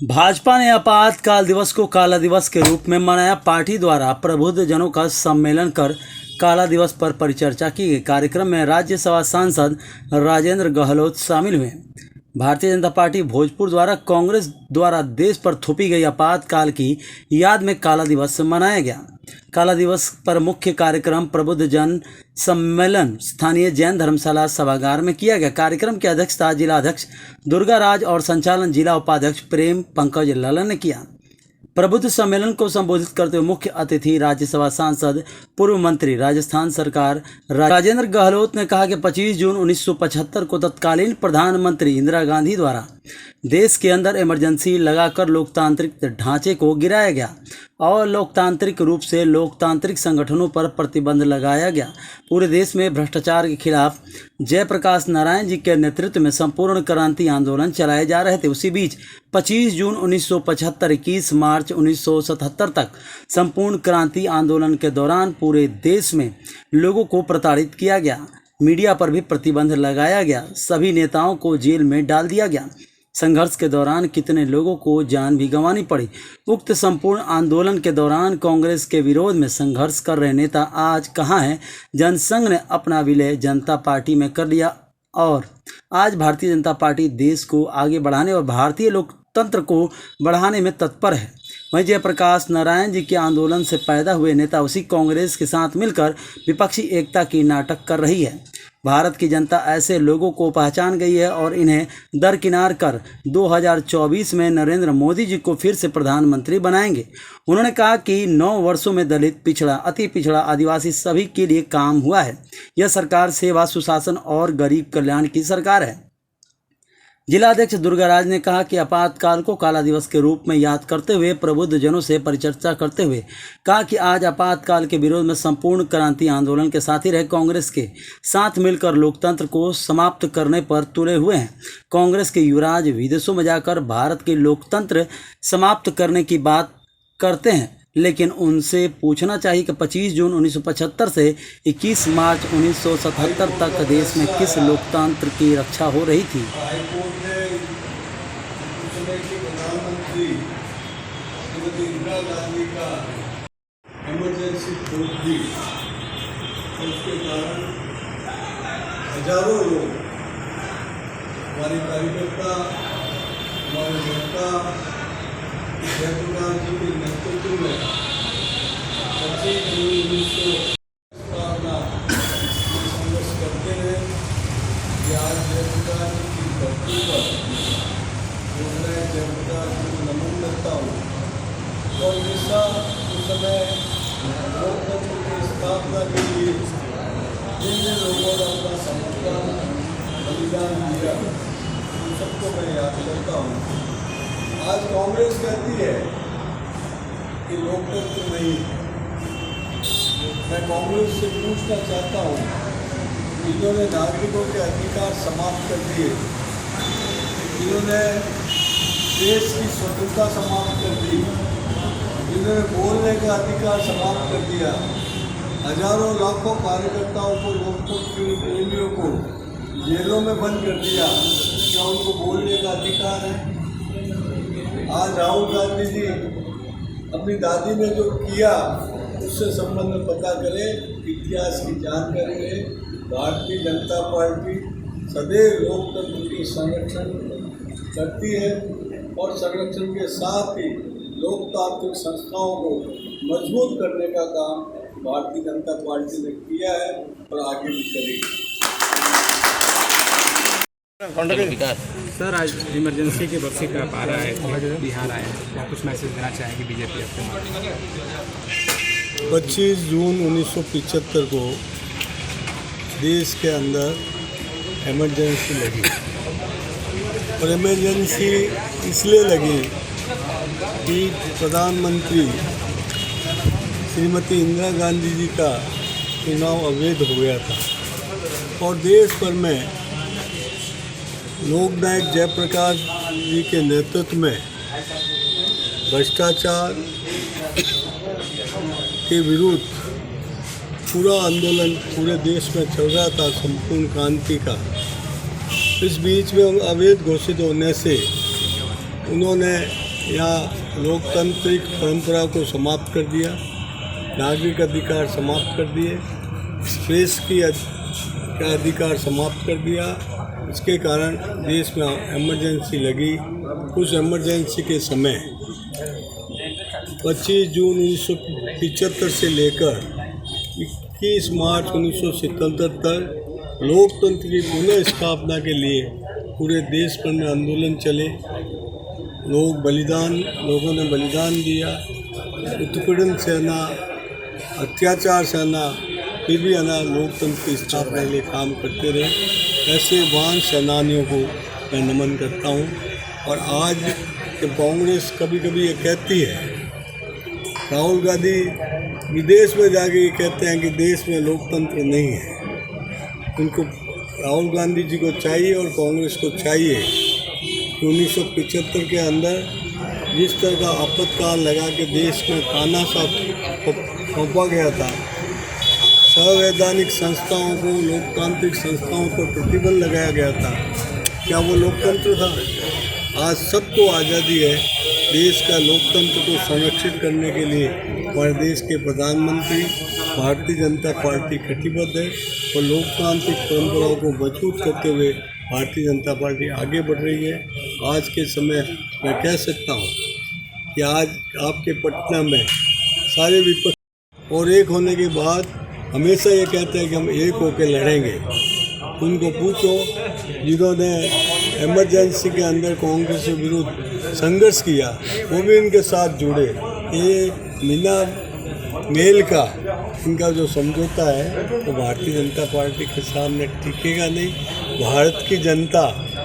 भाजपा ने आपातकाल दिवस को काला दिवस के रूप में मनाया। पार्टी द्वारा प्रबुद्ध जनों का सम्मेलन कर काला दिवस पर परिचर्चा की गई। कार्यक्रम में राज्यसभा सांसद राजेंद्र गहलोत शामिल हुए। भारतीय जनता पार्टी भोजपुर द्वारा कांग्रेस द्वारा देश पर थोपी गई आपातकाल की याद में काला दिवस मनाया गया। काला दिवस पर मुख्य कार्यक्रम प्रबुद्ध जन सम्मेलन स्थानीय जैन धर्मशाला सभागार में किया गया। कार्यक्रम की अध्यक्षता जिला अध्यक्ष दुर्गा राज और संचालन जिला उपाध्यक्ष प्रेम पंकज ललन ने किया। प्रबुद्ध सम्मेलन को संबोधित करते हुए मुख्य अतिथि राज्यसभा सांसद पूर्व मंत्री राजस्थान सरकार राजेंद्र गहलोत ने कहा कि 25 जून 1975 को तत्कालीन प्रधानमंत्री इंदिरा गांधी द्वारा देश के अंदर इमरजेंसी लगाकर लोकतांत्रिक ढांचे को गिराया गया और लोकतांत्रिक रूप से लोकतांत्रिक संगठनों पर प्रतिबंध लगाया गया। पूरे देश में भ्रष्टाचार के खिलाफ जयप्रकाश नारायण जी के नेतृत्व में संपूर्ण क्रांति आंदोलन चलाए जा रहे थे। उसी बीच 25 जून 1975 21 मार्च 1977 तक संपूर्ण क्रांति आंदोलन के दौरान पूरे देश में लोगों को प्रताड़ित किया गया। मीडिया पर भी प्रतिबंध लगाया गया। सभी नेताओं को जेल में डाल दिया गया। संघर्ष के दौरान कितने लोगों को जान भी गंवानी पड़ी। उक्त संपूर्ण आंदोलन के दौरान कांग्रेस के विरोध में संघर्ष कर रहे नेता आज कहाँ हैं? जनसंघ ने अपना विलय जनता पार्टी में कर लिया और आज भारतीय जनता पार्टी देश को आगे बढ़ाने और भारतीय लोकतंत्र को बढ़ाने में तत्पर है। वहीं जयप्रकाश नारायण जी के आंदोलन से पैदा हुए नेता उसी कांग्रेस के साथ मिलकर विपक्षी एकता की नाटक कर रही है। भारत की जनता ऐसे लोगों को पहचान गई है और इन्हें दरकिनार कर 2024 में नरेंद्र मोदी जी को फिर से प्रधानमंत्री बनाएंगे। उन्होंने कहा कि 9 वर्षों में दलित, पिछड़ा, अति पिछड़ा, आदिवासी सभी के लिए काम हुआ है। यह सरकार सेवा, सुशासन और गरीब कल्याण की सरकार है। जिला अध्यक्ष दुर्गा राज ने कहा कि आपातकाल को काला दिवस के रूप में याद करते हुए प्रबुद्ध जनों से परिचर्चा करते हुए कहा कि आज आपातकाल के विरोध में संपूर्ण क्रांति आंदोलन के साथी रहे कांग्रेस के साथ मिलकर लोकतंत्र को समाप्त करने पर तुले हुए हैं। कांग्रेस के युवराज विदेशों में जाकर भारत के लोकतंत्र समाप्त करने की बात करते हैं, लेकिन उनसे पूछना चाहिए कि 25 जून 1975 से 21 मार्च 1977 तक देश में किस लोकतंत्र की रक्षा हो रही थी। प्रधानमंत्री श्रीमती इंदिरा गांधी का इमरजेंसी खोल दी, उसके कारण हजारों लोग, हमारे कार्यकर्ता, हमारे नेता जयप्रकाश जी के नेतृत्व में 25 जून 1900 संघर्ष करते हैं कि आज जयप्रकाश जी की धरती पर मैं जयप्रकाश जी को नमन करता हूँ। और जैसा उस समय लोकतंत्र की स्थापना के लिए जिन लोगों ने अपना समर्पण बलिदान दिया उन सबको मैं याद करता हूँ। आज कांग्रेस कहती है कि लोकतंत्र नहीं है। मैं कांग्रेस से पूछना चाहता हूँ, इन्होंने नागरिकों के अधिकार समाप्त कर दिए, इन्होंने देश की स्वतंत्रता समाप्त कर दी, इन्होंने बोलने का अधिकार समाप्त कर दिया, हजारों लाखों कार्यकर्ताओं को, लोकतंत्र प्रेमियों को जेलों में बंद कर दिया। क्या उनको बोलने का अधिकार है? आज राहुल गांधी जी अपनी दादी ने जो किया उससे संबंध पता करें, इतिहास की जानकारी लें। भारतीय जनता पार्टी सदैव लोकतंत्र के संरक्षण करती है और संरक्षण के साथ ही लोकतांत्रिक संस्थाओं को मजबूत करने का काम भारतीय जनता पार्टी ने किया है और आगे भी करेगी। सर, आज इमरजेंसी के वक्त का आ रहा है, बिहार आए हैं, कुछ मैसेज देना चाहेंगे बीजेपी अपने? 25 जून 1975 को देश के अंदर इमरजेंसी लगी और इमरजेंसी इसलिए लगी कि प्रधानमंत्री श्रीमती इंदिरा गांधी जी का चुनाव अवैध हो गया था और देश भर में लोकनायक जयप्रकाश जी के नेतृत्व में भ्रष्टाचार के विरुद्ध पूरा आंदोलन पूरे देश में चल रहा था, संपूर्ण क्रांति का। इस बीच में अवैध घोषित होने से उन्होंने यहाँ लोकतांत्रिक परंपरा को समाप्त कर दिया, नागरिक अधिकार समाप्त कर दिए, प्रेस का अधिकार समाप्त कर दिया। इसके कारण देश में इमरजेंसी लगी। उस इमरजेंसी के समय 25 जून 1975 से लेकर 21 मार्च 1977 तक लोकतंत्र की पुनः स्थापना के लिए पूरे देश भर में आंदोलन चले। लोगों ने बलिदान दिया। उत्पीड़न सेना, अत्याचार सेना, फिर भी लोकतंत्र की स्थापना के लिए काम करते रहे। ऐसे महान सेनानियों को मैं नमन करता हूँ। और आज के कांग्रेस कभी कभी ये कहती है, राहुल गांधी विदेश में जाके ये कहते हैं कि देश में लोकतंत्र नहीं है। उनको राहुल गांधी जी को चाहिए और कांग्रेस को चाहिए कि 1975 के अंदर जिस तरह का आपातकाल लगा के देश में तानाशाह सौंपा गया था, संवैधानिक संस्थाओं को, लोकतांत्रिक संस्थाओं पर प्रतिबंध लगाया गया था, क्या वो लोकतंत्र था? आज सबको आज़ादी है। देश का लोकतंत्र को संरक्षित करने के लिए हमारे देश के प्रधानमंत्री भारतीय जनता पार्टी कटिबद्ध है और लोकतांत्रिक परंपराओं को मजबूत करते हुए भारतीय जनता पार्टी आगे बढ़ रही है। आज के समय मैं कह सकता हूँ कि आज आपके पटना में सारे विपक्ष और एक होने के बाद हमेशा ये कहते हैं कि हम एक होकर लड़ेंगे। उनको पूछो जिन्होंने इमरजेंसी के अंदर कांग्रेस के विरुद्ध संघर्ष किया, वो भी इनके साथ जुड़े। ये बिना मेल का इनका जो समझौता है वो भारतीय जनता पार्टी के सामने टिकेगा नहीं। भारत की जनता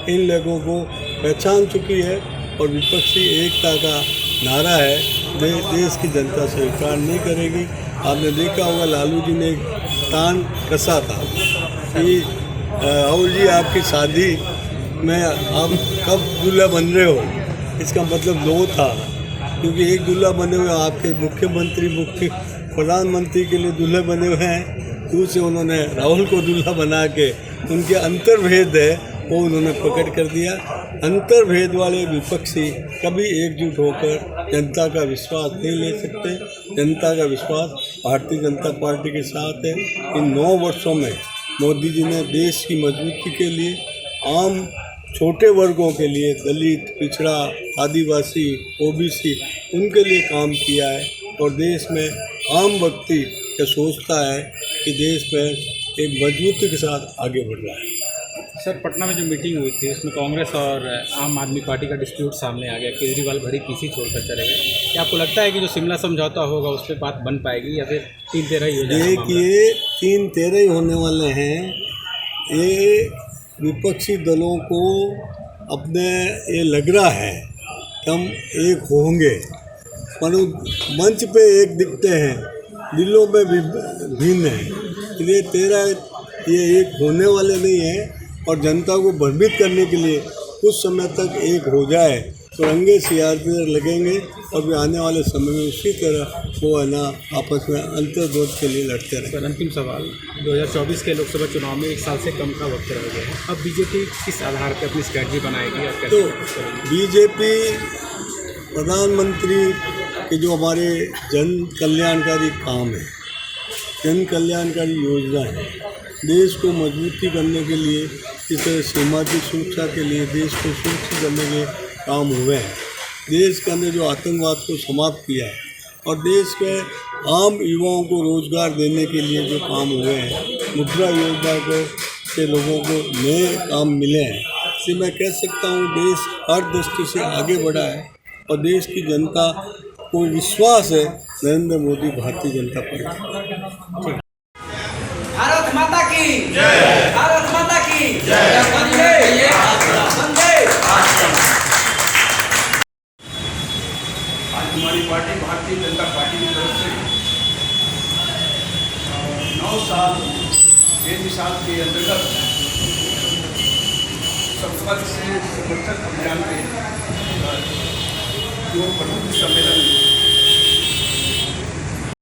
इन लोगों को पहचान चुकी है और विपक्षी एकता का नारा है देश की जनता स्वीकार नहीं करेगी। आपने देखा होगा लालू जी ने तान कसा था कि राहुल जी आपकी शादी में आप कब दूल्हा बन रहे हो। इसका मतलब दो था, क्योंकि एक दूल्हा बने हुए आपके मुख्य प्रधानमंत्री के लिए दूल्हे बने हुए हैं, दूसरे उन्होंने राहुल को दूल्हा बना के उनके अंतर्भेद है वो उन्होंने प्रकट कर दिया। अंतर्भेद वाले विपक्षी कभी एकजुट होकर जनता का विश्वास नहीं ले सकते। जनता का विश्वास भारतीय जनता पार्टी के साथ है। इन 9 वर्षों में मोदी जी ने देश की मजबूती के लिए, आम छोटे वर्गों के लिए, दलित, पिछड़ा, आदिवासी, ओबीसी, उनके लिए काम किया है और देश में आम व्यक्ति ये सोचता है कि देश में एक मजबूती के साथ आगे बढ़ रहा है। सर, पटना में जो मीटिंग हुई थी उसमें कांग्रेस और आम आदमी पार्टी का डिस्प्यूट सामने आ गया। केजरीवाल भरी पीसी छोड़कर चले गए। क्या आपको लगता है कि जो शिमला समझौता होगा उस पर बात बन पाएगी या फिर 3-13 ही हो जाएगा? देखिए, 3-13 ही होने वाले हैं। ये विपक्षी दलों को अपने ये लग रहा है कि हम एक होंगे, पर मंच पे एक दिखते हैं, दिलों में भी भिन्न है। इसलिए 13 ये एक होने वाले नहीं है और जनता को भ्रमित करने के लिए कुछ समय तक एक हो जाए तो रंगे सीआरपी लगेंगे और भी आने वाले समय में उसी तरह वो है ना आपस में अंतर्द्वंद के लिए लड़ते रहे। सर, अंतिम सवाल, 2024 के लोकसभा चुनाव में 1 साल से कम का वक्त रह गया है। अब बीजेपी किस आधार पर अपनी स्ट्रैटेजी बनाएगी और कैसे? तो बीजेपी प्रधानमंत्री के जो हमारे जन कल्याणकारी काम है, जन कल्याणकारी योजना है, देश को मजबूती करने के लिए, इस तरह सामाजिक सुरक्षा के लिए, देश को सुरक्षित करने के काम हुए हैं। देश के अंदर जो आतंकवाद को समाप्त किया है और देश के आम युवाओं को रोजगार देने के लिए जो काम हुए हैं, मुद्रा योजना को से लोगों को नए काम मिले हैं। इससे मैं कह सकता हूँ देश हर दृष्टि से आगे बढ़ा है और देश की जनता को विश्वास है नरेंद्र मोदी भारतीय जनता पार्टी। भारत माता की जय, भारत माता की जय, वंदे वंदे। आज हमारी पार्टी भारतीय जनता पार्टी की तरफ से 9 साल बेमिसाल के अंतर्गत सबसे समर्थक अभियान के जो प्रमुख सम्मेलन